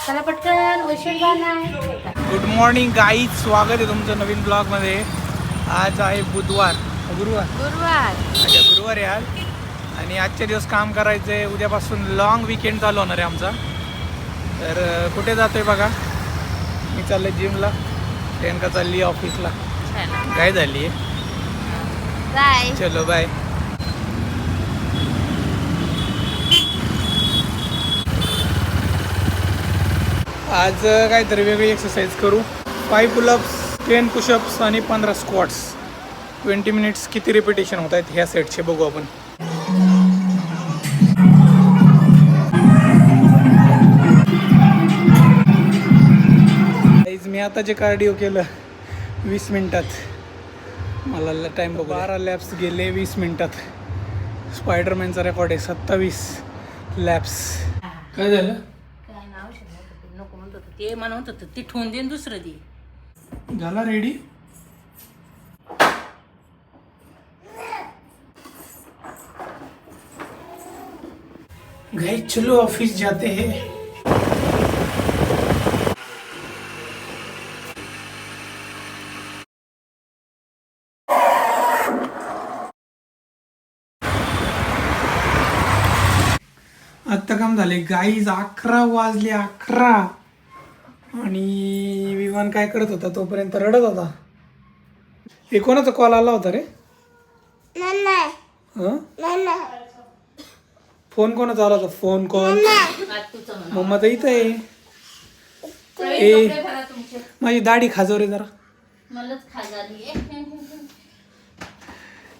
चला पटकन good morning guys, स्वागत आहे तुमचं नवीन ब्लॉगमध्ये. आज आहे गुरुवार अच्छा गुरुवार आहे आज. आणि आजचे दिवस काम करायचं आहे. उद्यापासून लॉंग विकेंड चालू होणार आहे आमचा. तर कुठे जातोय बघा. मी चाललोय जिमला, प्रियंका चालली ऑफिसला. काय झाली आहे? बाय. चलो बाय. आज काहीतरी वेगळी एक्सरसाइज करू. 5 पुलअप्स, 10 पुशअप्स आणि 15 स्क्वॉट्स. 20 मिनिट्स किती रिपिटेशन होत आहेत ह्या सेटचे बघू आपण. मी आता जे कार्डिओ केलं 20 मिनिटात, मला टाईम बघू 12 लॅप्स गेले 20 मिनिटात. स्पायडरमॅनचा रेकॉर्ड आहे 27 लॅप्स. काय झालं? काय नाव नको म्हणत होतं ते, म्हणत होतं ते ठेवून देईन दुसरं दे. झाला रेडी. गाइस चलो ऑफिस जाते हैं. आत्ता काम झाले गाईज, 11 वाजले 11. आणि विमान काय करत होता तोपर्यंत रडत होता. हे कोणाचा कॉल आला होता रे? फोन कोणाचा आला होता? फोन कॉल मम्मा तर इथं आहे. ए माझी दाढी खाजव रे जरा.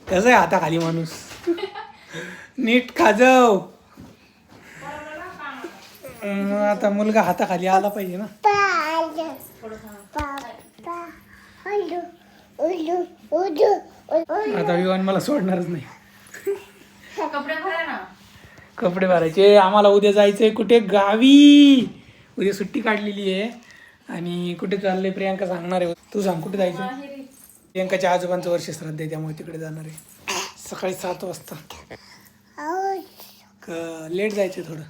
कसं आहे हाताखाली माणूस, नीट खाजव. आता मुलगा हाताखाली आला पाहिजे ना. आता विमान मला सोडणारच नाही. कपडे भरायचे. आम्हाला उद्या जायचंय कुठे? गावी. उद्या सुट्टी काढलेली आहे. आणि कुठे चाललंय प्रियांका सांगणार आहे. तू सांग कुठे जायचं? प्रियांकाच्या आजोबांचं वर्ष श्राद्ध आहे, त्यामुळे तिकडे जाणार आहे सकाळी 7 वाजता. लेट जायचं थोडं.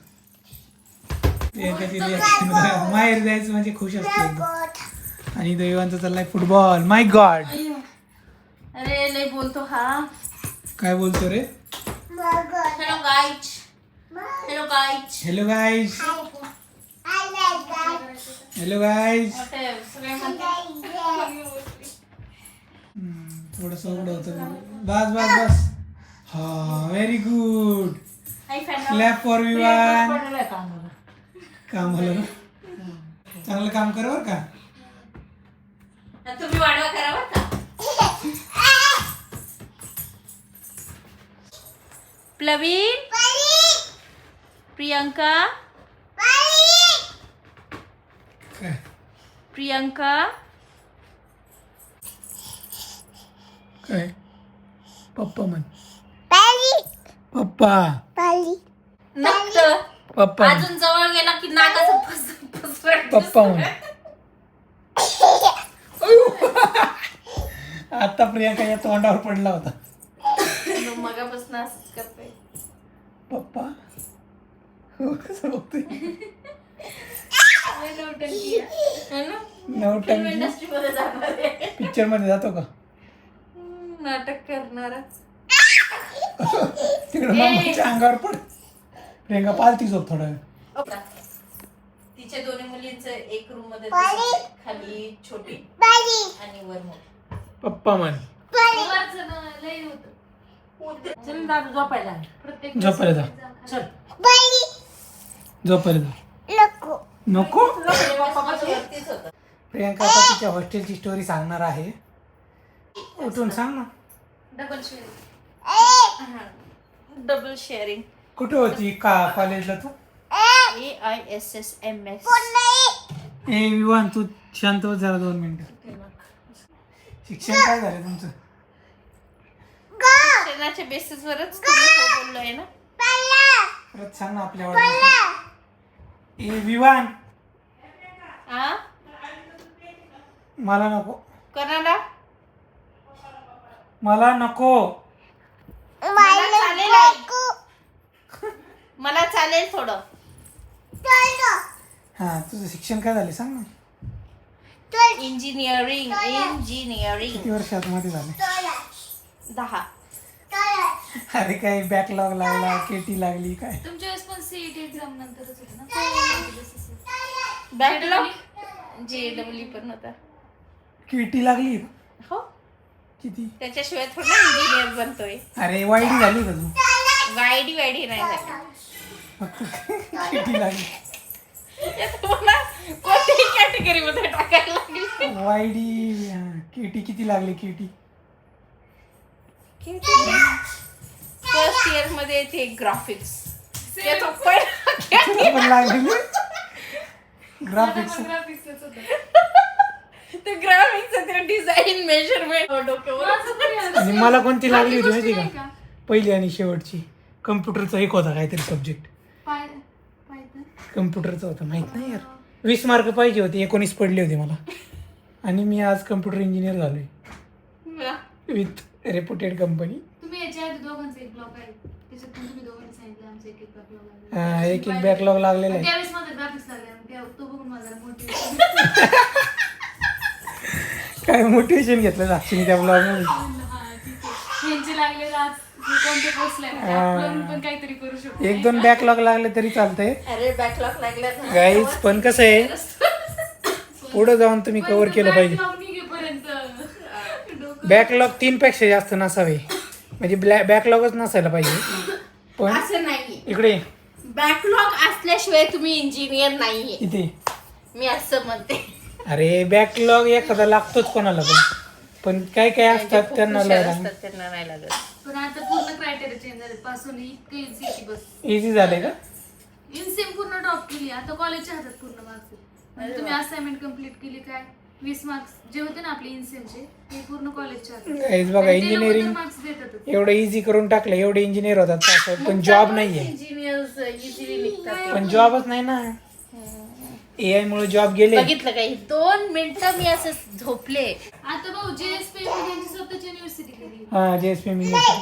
माहेर जायचं म्हणजे खुश असते. आणि देवांचा चाललाय फुटबॉल. माय गॉड. अरे लय बोलतो हा. काय बोलतो रे? Hello guys. Hello guys. Hello guys. Hello guys. थोडस उघड होतं. बस बस बस. हा very good. Clap for Vivan. काम झालं ना? चांगलं काम कर बर का. तुम्ही वाढवा करा बर का. प्लवीन, प्रियंका, काय प्रियंका. काय पप्पा म्हण. पप्पा पप्पा अजून जवळ गेला की नाकाचं फसफट. पप्पा म्हण. आता प्रियांका या तोंडावर पडला होता. मगापासून असंच करतोय पप्पा. कसं बघतोय? नवटंकी. इंडस्ट्रीमध्ये जाणार आहे. पिक्चर मध्ये जातो का? नाटक करणारा. तिकडे मम्मीच्या अंगावर पड. प्रियंका पालती झोप थोडा वेळ. तिच्या दोन्ही मुलींचं एक रूम मध्ये, खाली छोटी आणि वर मोठी. पप्पा म्हण. चल दादू झोपायला. प्रत्येक झोपायला जा. चल झोपायला जा. नको. प्रियंका आता तिच्या हॉस्टेलची स्टोरी सांगणार आहे. उठून सांग ना. Double sharing. कुठे होती का कॉलेजला तू? AISSMS. ए विवान तू शांत हो जरा 2 मिनिटं. शिक्षण काय झालं तुमचं? शिक्षणाच्या बेसिसवरच तुम्ही बोललोय ना. परत सांग ना आपल्या वाटत. ए विवान मला नको. कोणाला? मला नको. मला चालेल थोडं. हा तुझं शिक्षण काय झालं सांग ना. इंजिनिअरिंग. किती वर्षात मध्ये झाले? 10. अरे काय बॅकलॉग लागला, केटी लागली काय? तुमच्या वेळेस पण सीईटी एक्झाम नंतरच होतं ना? बॅकलॉग JEE पण होता. केटी लागली हो, किती? त्याच्याशिवाय थोडा इंजिनियर बनतोय. अरे वाईडी झाली का तू? वायडी नाही झाली. फक्त केटी लागली. तुम्हाला कोणत्याही कॅटेगरी मध्ये टाकायला लागली. वाईडी केटी किती लागली केटी? फर्स्ट इयर मध्ये ते ग्राफिक्स पण लागली ग्राफिक्स. ग्राफिक्सच होतं. ते ग्राफिक्स ते डिझाईन मेजरमेंट डोक्यावर. आणि मला कोणती लागली होती माहिती नाही का? का? पहिली आणि शेवटची कम्प्युटरचा एक होता काहीतरी सब्जेक्ट. पायथन. कम्प्युटरचा होता माहित नाही यार. 20 मार्क पाहिजे होते, 19 पडले होते मला. आणि मी आज कम्प्युटर इंजिनियर झालोय विथ रेप्युटेड कंपनी. तुम्ही याच्या आधी दोघांचा एक ब्लॉग आहे त्याच्यात तुम्ही दोघांनी सांगितलं आमचं एक बॅकलॉग आहे. एक बॅकलॉग लागलेला आहे. त्यावेळेस माझा ग्राफिक्स लागला तो बघून माझा मोटिवेशन. काय मोटिवेशन घेतलं साक्षीने त्या ब्लॉग मध्ये. ह्यांचे लागले आज कोणते पोस्ट लागले आपण पण काहीतरी करू शकतो. 1-2 बॅकलॉग लागले तरी चालतंय अरे बॅकलॉग लागला ना गाईज. पण कसं आहे पुढे जाऊन तुम्ही कव्हर केलं पाहिजे. बॅकलॉग 3 पेक्षा जास्त नसावे, म्हणजे बॅकलॉगच नसायला पाहिजे. पण असं नाही, इकडे बॅकलॉग असल्याशिवाय तुम्ही इंजिनियर नाहीये, इथे मी असं म्हणते. अरे बॅकलॉग एखादा लागतोच कोणाला पण काय काय असतात त्यांना असतात त्यांना नाही लागत. पण आता पूर्ण क्रायटेरिया चेंज झाले. पासून इतकं इझी बस इझी झाले का? इनसेम पूर्ण ड्रॉप केली. आता कॉलेजच्या हातात पूर्ण मार्क्स. म्हणजे तुम्ही असाइनमेंट कम्प्लीट केली काय 20 मार्क्स जे होते ना आपले इनसेमचे ते पूर्ण कॉलेजच्या हातात. गाईज बघा इंजिनिअरिंग मार्क्स देतात. एवढं इझी करून टाकलं, एवढे इंजिनियर होतात पास out, पण जॉब नाहीये. इंजिनियर्स इझिली निघतात. पण जॉबच नाही ना. AI मुळे जॉब गेले. बघितलं काही 2 मिनिटं मी असं झोपले. आता भाऊ JSP त्यांची स्वतःची युनिव्हर्सिटी केली. हा JSP युनिव्हर्सिटी.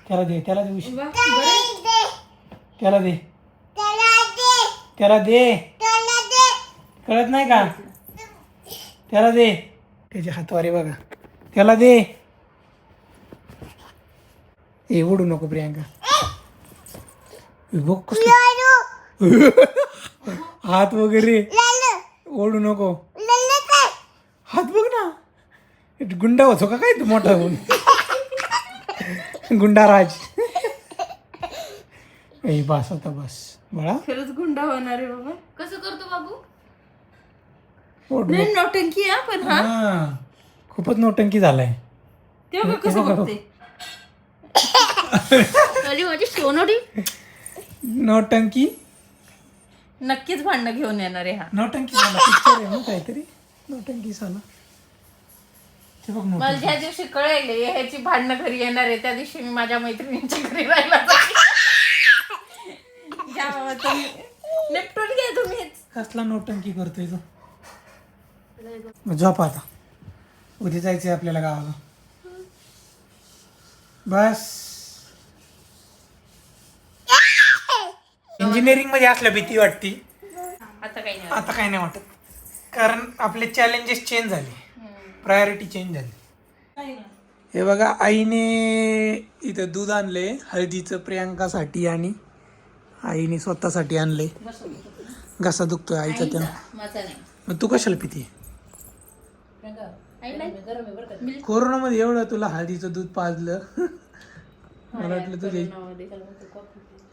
त्याला दे उशी. त्याला दे कळत नाही का? त्याला दे. त्याचे हातवारे बघा. त्याला दे. ए ओढू नको प्रियांका. बघ कसलं हात वगैरे ओढू नको. हात बघ ना, गुंडा होतो का काय तू मोठा होऊन? गुंडाराज. बस आता बस बाळा. खरंच गुंडा होणार आहे बाबा. कसं करतो बाबू? नाही नौटंकी आहे पण. हा खूपच नौटंकी झालाय. तेव्हा कसं बघते माझी सोनोडी. नौटंकी नक्कीच भांडणं घेऊन येणार आहे. हा नौटंकी झाला पिक्चर आहे ना काहीतरी नौटंकी झाला. ते बघ मला नौटंकी. ज्या दिवशी कळेल ह्याची भांडणं घरी येणार आहे त्या दिवशी मी माझ्या मैत्रिणींच्या घरी राहायला घ्या बाबा तुम्ही निपटून घ्या तुम्हीच. कसला नौटंकी करतोय तो? झोप आता, उद्या जायचंय आपल्याला गावाला. बस इंजिनिअरिंग मध्ये असल्या भीती वाटती. आता काही नाही. आता काही नाही वाटत, कारण आपले चॅलेंजेस चेंज झाले, प्रायोरिटी चेंज झाली. हे बघा आईने इथं दूध आणले हळदीचं प्रियांकासाठी आणि आईने स्वतःसाठी आणले. घसा दुखतोय आईचा त्यानं. माझा नाही. मग तू कशाला पिते? कोरोनामध्ये एवढं तुला हळदीचं दूध पाजलं मला वाटलं तुझे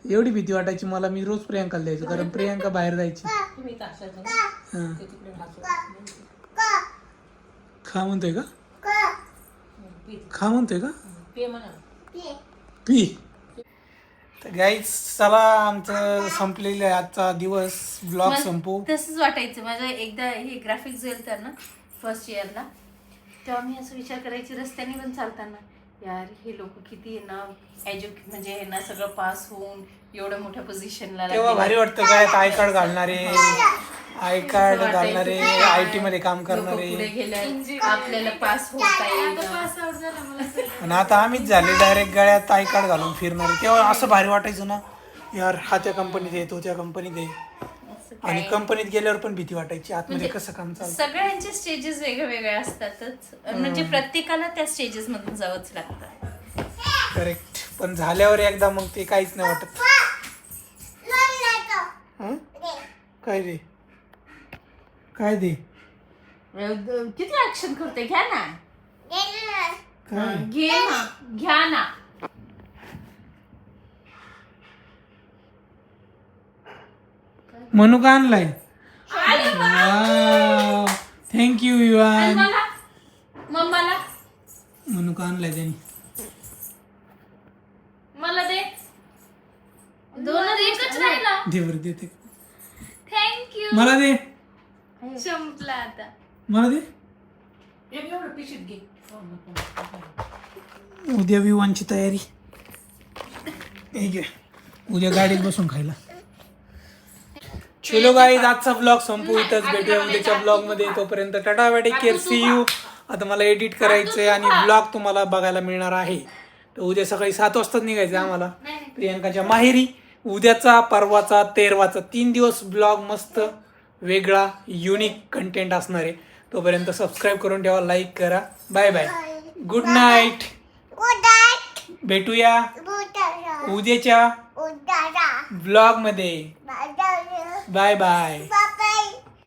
एवढी भीती वाटायची मला. मी रोज प्रियांकाला द्यायचो कारण प्रियांका बाहेर जायची. खा म्हणतोय का? खा म्हणतोय का? पी. तर गाईज चला आमचं संपलेलं आहे आजचा दिवस. ब्लॉग संपू. तसंच वाटायचं माझं. एकदा हे ग्राफिक्स गेलं तर ना फर्स्ट इयरला, तेव्हा मी असं विचार करायची रस्त्याने पण चालताना, यार हे लोक किती आहे ना म्हणजे हे ना सगळं पास होऊन एवढ्या मोठ्या पोझिशनला. तेव्हा भारी वाटतं काय आय कार्ड घालणारे, IT मध्ये काम करणारे. पुढे गेल्या आपल्याला पास होता येईल. पास आउट झाला मला. आणि आता आम्हीच झाले डायरेक्ट गळ्यात आय कार्ड घालून फिरणारे. तेव्हा असं भारी वाटायचं ना, यार हा त्या कंपनीत आहे तो त्या कंपनीत आहे. आणि काय? कंपनीत गेल्यावर पण भीती वाटायची आतमध्ये म्हणजे कसं काम चालतं. सगळ्यांचे स्टेजेस वेगळे असतातच, म्हणजे प्रत्येकाला त्या स्टेजेस मधून जावंच लागतं. करेक्ट. पण झाल्यावर एकदा मग ते काहीच नाही वाटत. हं? काय दे काय दे किती ऍक्शन करते, घ्या ना. काय घे ना, घ्या ना. मनू का आणलाय? थँक्यू आणि युवान. मम्माला मनू का आणलाय त्यांनी? मला दे. दोनच एकच राहिला. दे बरं देते. थँक्यू. मला दे संपला आता. मला दे. एवढं पिशवीत घे. उद्या विवानची तयारी. हे घे. उद्या गाडीत बसून खायला. चलो गाईज, आजचा ब्लॉग संपू इथंच. भेटूया उद्याच्या ब्लॉग मध्ये. तोपर्यंत tata bye, take care, see you. आता मला एडिट करायचंय आणि ब्लॉग तुम्हाला बघायला मिळणार आहे. तर उद्या सकाळी 7 वाजताच निघायचं आम्हाला प्रियंकाच्या माहेरी. उद्याचा, परवाचा, 13वाचा 3 दिवस ब्लॉग मस्त वेगळा युनिक कंटेंट असणार आहे. तोपर्यंत सबस्क्राईब करून ठेवा, लाईक करा. Bye bye, good night. भेटूया उद्याच्या ब्लॉग मध्ये. Bye bye.